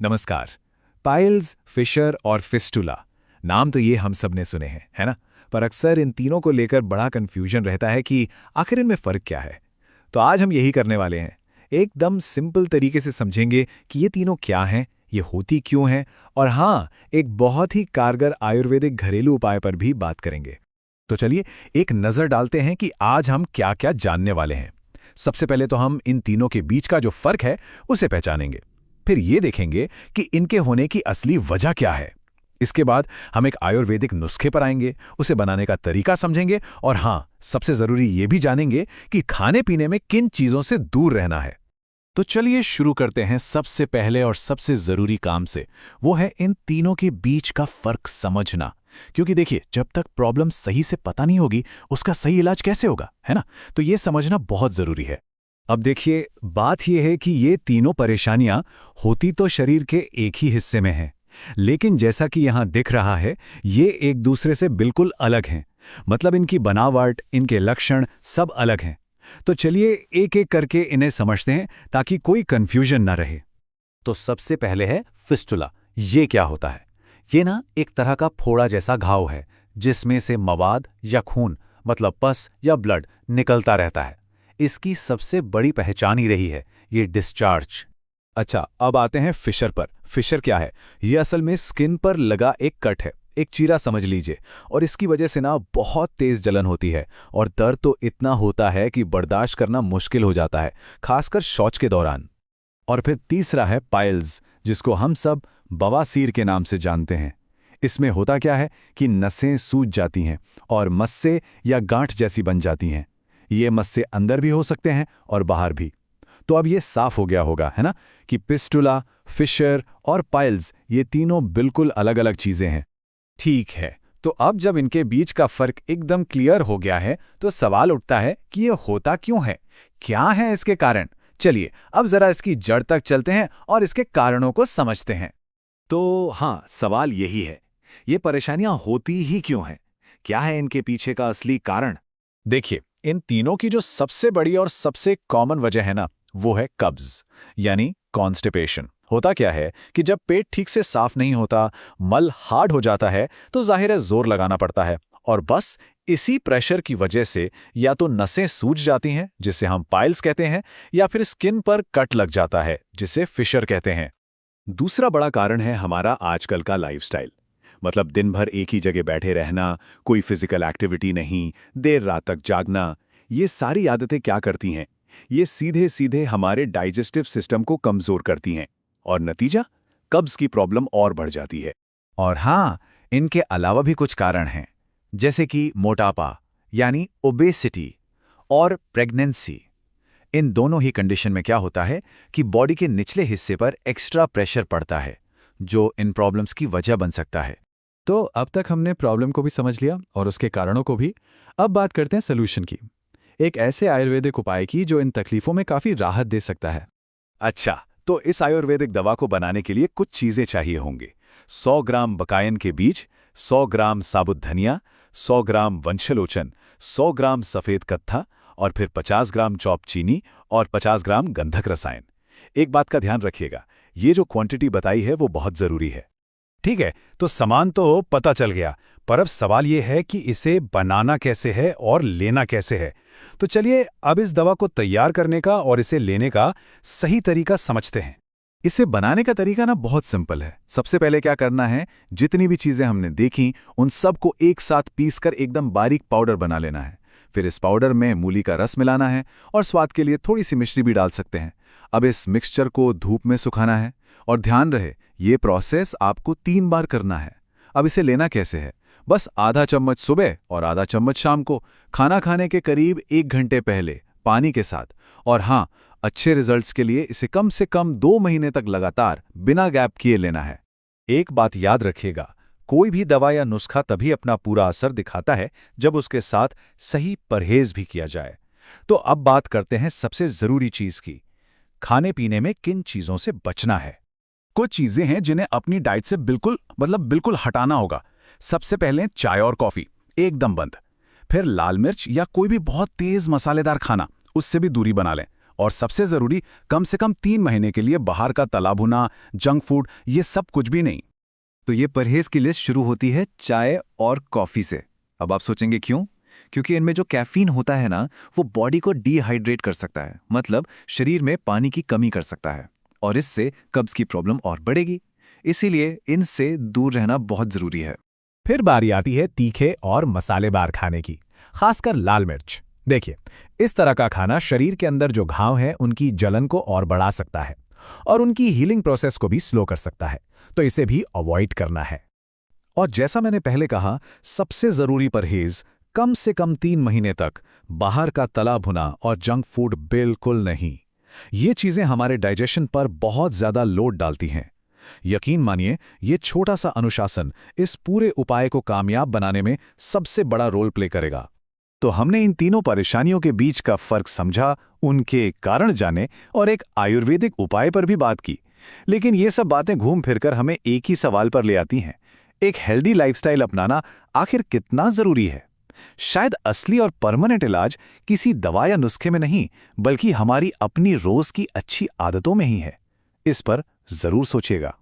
नमस्कार। Piles, Fisher और fistula, नाम तो ये हम सब ने सुने हैं, है ना? पर अक्सर इन तीनों को लेकर बड़ा कन्फ्यूजन रहता है कि आखिर इनमें फ़र्क क्या है। तो आज हम यही करने वाले हैं। एकदम सिंपल तरीके से समझेंगे कि ये तीनों क्या हैं, ये होती क्यों हैं, और हाँ, एक बहुत ही कारगर आयुर्वेदिक घरेलू उपाय पर भी बात करेंगे। तो चलिए एक नज़र डालते हैं कि आज हम क्या-क्या जानने वाले हैं। सबसे पहले तो हम इन तीनों के बीच का जो फ़र्क है, उसे पहचानेंगे। फिर ये देखेंगे कि इनके होने की असली वजह क्या है। इसके बाद हम एक आयुर्वेदिक नुस्खे पर आएंगे, उसे बनाने का तरीका समझेंगे और हाँ, सबसे जरूरी ये भी जानेंगे कि खाने पीने में किन चीजों से दूर रहना है। तो चलिए शुरू करते हैं सबसे पहले और सबसे जरूरी काम से। वो है इन तीनों के बीच का फर्क समझना। क्योंकि देखिए, जब तक प्रॉब्लम सही से पता नहीं होगी, उसका सही इलाज कैसे होगा, है ना? तो ये समझना बहुत जरूरी है। अब देखिए, बात यह है कि ये तीनों परेशानियां होती तो शरीर के एक ही हिस्से में हैं, लेकिन जैसा कि यहां दिख रहा है, ये एक दूसरे से बिल्कुल अलग हैं। मतलब इनकी बनावट, इनके लक्षण सब अलग हैं। तो चलिए एक एक करके इन्हें समझते हैं ताकि कोई कंफ्यूजन ना रहे। तो सबसे पहले है फिस्टुला। ये क्या होता है? ये ना एक तरह का फोड़ा जैसा घाव है, जिसमें से मवाद या खून, मतलब पस या ब्लड निकलता रहता है। इसकी सबसे बड़ी पहचान ही रही है ये डिस्चार्ज। अच्छा, अब आते हैं फिशर पर। फिशर क्या है? ये असल में स्किन पर लगा एक कट है, एक चीरा समझ लीजिए। और इसकी वजह से ना बहुत तेज जलन होती है और दर्द तो इतना होता है कि बर्दाश्त करना मुश्किल हो जाता है, खासकर शौच के दौरान। और फिर तीसरा है पाइल्स, जिसको हम सब बवासीर के नाम से जानते हैं। इसमें होता क्या है कि नसें सूज जाती हैं और मस्से या गांठ जैसी बन जाती हैं। ये मस्से अंदर भी हो सकते हैं और बाहर भी। तो अब ये साफ हो गया होगा, है ना, कि पिस्टुला, फिशर और पाइल्स ये तीनों बिल्कुल अलग-अलग चीजें हैं। ठीक है, तो अब जब इनके बीच का फर्क एकदम क्लियर हो गया है, तो सवाल उठता है कि ये होता क्यों है? क्या है इसके कारण? चलिए अब जरा इसकी जड़ तक चलते हैं और इसके कारणों को समझते हैं। तो हाँ, सवाल यही है, ये परेशानियां होती ही क्यों हैं? क्या है इनके पीछे का असली कारण? देखिए, इन तीनों की जो सबसे बड़ी और सबसे कॉमन वजह है ना, वो है कब्ज, यानी कॉन्स्टिपेशन। होता क्या है कि जब पेट ठीक से साफ नहीं होता, मल हार्ड हो जाता है, तो जाहिर है जोर लगाना पड़ता है। और बस इसी प्रेशर की वजह से या तो नसें सूज जाती हैं, जिसे हम पाइल्स कहते हैं, या फिर स्किन पर कट लग जाता है, जिसे फिशर कहते हैं। दूसरा बड़ा कारण है हमारा आजकल का लाइफस्टाइल। मतलब दिन भर एक ही जगह बैठे रहना, कोई फिजिकल एक्टिविटी नहीं, देर रात तक जागना। ये सारी आदतें क्या करती हैं? ये सीधे सीधे हमारे डाइजेस्टिव सिस्टम को कमजोर करती हैं और नतीजा, कब्ज की प्रॉब्लम और बढ़ जाती है। और हाँ, इनके अलावा भी कुछ कारण हैं, जैसे कि मोटापा यानी ओबेसिटी और प्रेगनेंसी। इन दोनों ही कंडीशन में क्या होता है कि बॉडी के निचले हिस्से पर एक्स्ट्रा प्रेशर पड़ता है, जो इन प्रॉब्लम्स की वजह बन सकता है। तो अब तक हमने प्रॉब्लम को भी समझ लिया और उसके कारणों को भी। अब बात करते हैं सलूशन की, एक ऐसे आयुर्वेदिक उपाय की जो इन तकलीफों में काफी राहत दे सकता है। अच्छा, तो इस आयुर्वेदिक दवा को बनाने के लिए कुछ चीजें चाहिए होंगे। 100 ग्राम बकायन के बीज, 100 ग्राम साबुत धनिया, 100 ग्राम वंशलोचन, 100 ग्राम सफेद कत्था और फिर 50 ग्राम चॉप चीनी और 50 ग्राम गंधक रसायन। एक बात का ध्यान रखिएगा, ये जो क्वांटिटी बताई है वो बहुत जरूरी है। ठीक है, तो सामान तो पता चल गया, पर अब सवाल ये है कि इसे बनाना कैसे है और लेना कैसे है। तो चलिए अब इस दवा को तैयार करने का और इसे लेने का सही तरीका समझते हैं। इसे बनाने का तरीका ना बहुत सिंपल है। सबसे पहले क्या करना है, जितनी भी चीजें हमने देखी उन सबको एक साथ पीसकर एकदम बारीक पाउडर बना लेना है। फिर इस पाउडर में मूली का रस मिलाना है और स्वाद के लिए थोड़ी सी मिश्री भी डाल सकते हैं। अब इस मिक्सचर को धूप में सुखाना है और ध्यान रहे ये प्रोसेस आपको 3 बार करना है। अब इसे लेना कैसे है? बस आधा चम्मच सुबह और आधा चम्मच शाम को, खाना खाने के करीब 1 घंटे पहले, पानी के साथ। और हाँ, अच्छे रिजल्ट्स के लिए इसे कम से कम 2 महीने तक लगातार बिना गैप किए लेना है। एक बात याद रखिएगा, कोई भी दवा या नुस्खा तभी अपना पूरा असर दिखाता है जब उसके साथ सही परहेज भी किया जाए। तो अब बात करते हैं सबसे जरूरी चीज की, खाने पीने में किन चीजों से बचना है। कुछ चीजें हैं जिन्हें अपनी डाइट से बिल्कुल हटाना होगा। सबसे पहले चाय और कॉफी एकदम बंद। फिर लाल मिर्च या कोई भी बहुत तेज मसालेदार खाना, उससे भी दूरी बना लें। और सबसे जरूरी, कम से कम 3 महीने के लिए बाहर का तला भुना, जंक फूड, ये सब कुछ भी नहीं। तो ये परहेज की लिस्ट शुरू होती है चाय और कॉफ़ी से। अब आप सोचेंगे क्यों? क्योंकि इनमें जो कैफीन होता है ना, वो बॉडी को डिहाइड्रेट कर सकता है, मतलब शरीर में पानी की कमी कर सकता है, और इससे कब्ज की प्रॉब्लम और बढ़ेगी। इसीलिए इनसे दूर रहना बहुत ज़रूरी है। फिर बारी आती है तीखे और मसालेदार खाने की, खासकर लाल मिर्च। देखिए, इस तरह का खाना शरीर के अंदर जो घाव हैं उनकी जलन को और बढ़ा सकता है और उनकी हीलिंग प्रोसेस को भी स्लो कर सकता है, तो इसे भी अवॉइड करना है। और जैसा मैंने पहले कहा, सबसे जरूरी परहेज, कम से कम 3 महीने तक बाहर का तला भुना और जंक फूड बिल्कुल नहीं। ये चीजें हमारे डाइजेशन पर बहुत ज्यादा लोड डालती हैं। यकीन मानिए, ये छोटा सा अनुशासन इस पूरे उपाय को कामयाब बनाने में सबसे बड़ा रोल प्ले करेगा। तो हमने इन तीनों परेशानियों के बीच का फर्क समझा, उनके कारण जाने और एक आयुर्वेदिक उपाय पर भी बात की। लेकिन ये सब बातें घूम फिरकर हमें एक ही सवाल पर ले आती हैं, एक हेल्दी लाइफस्टाइल अपनाना आखिर कितना जरूरी है? शायद असली और परमानेंट इलाज किसी दवा या नुस्खे में नहीं, बल्कि हमारी अपनी रोज की अच्छी आदतों में ही है। इस पर जरूर सोचिएगा।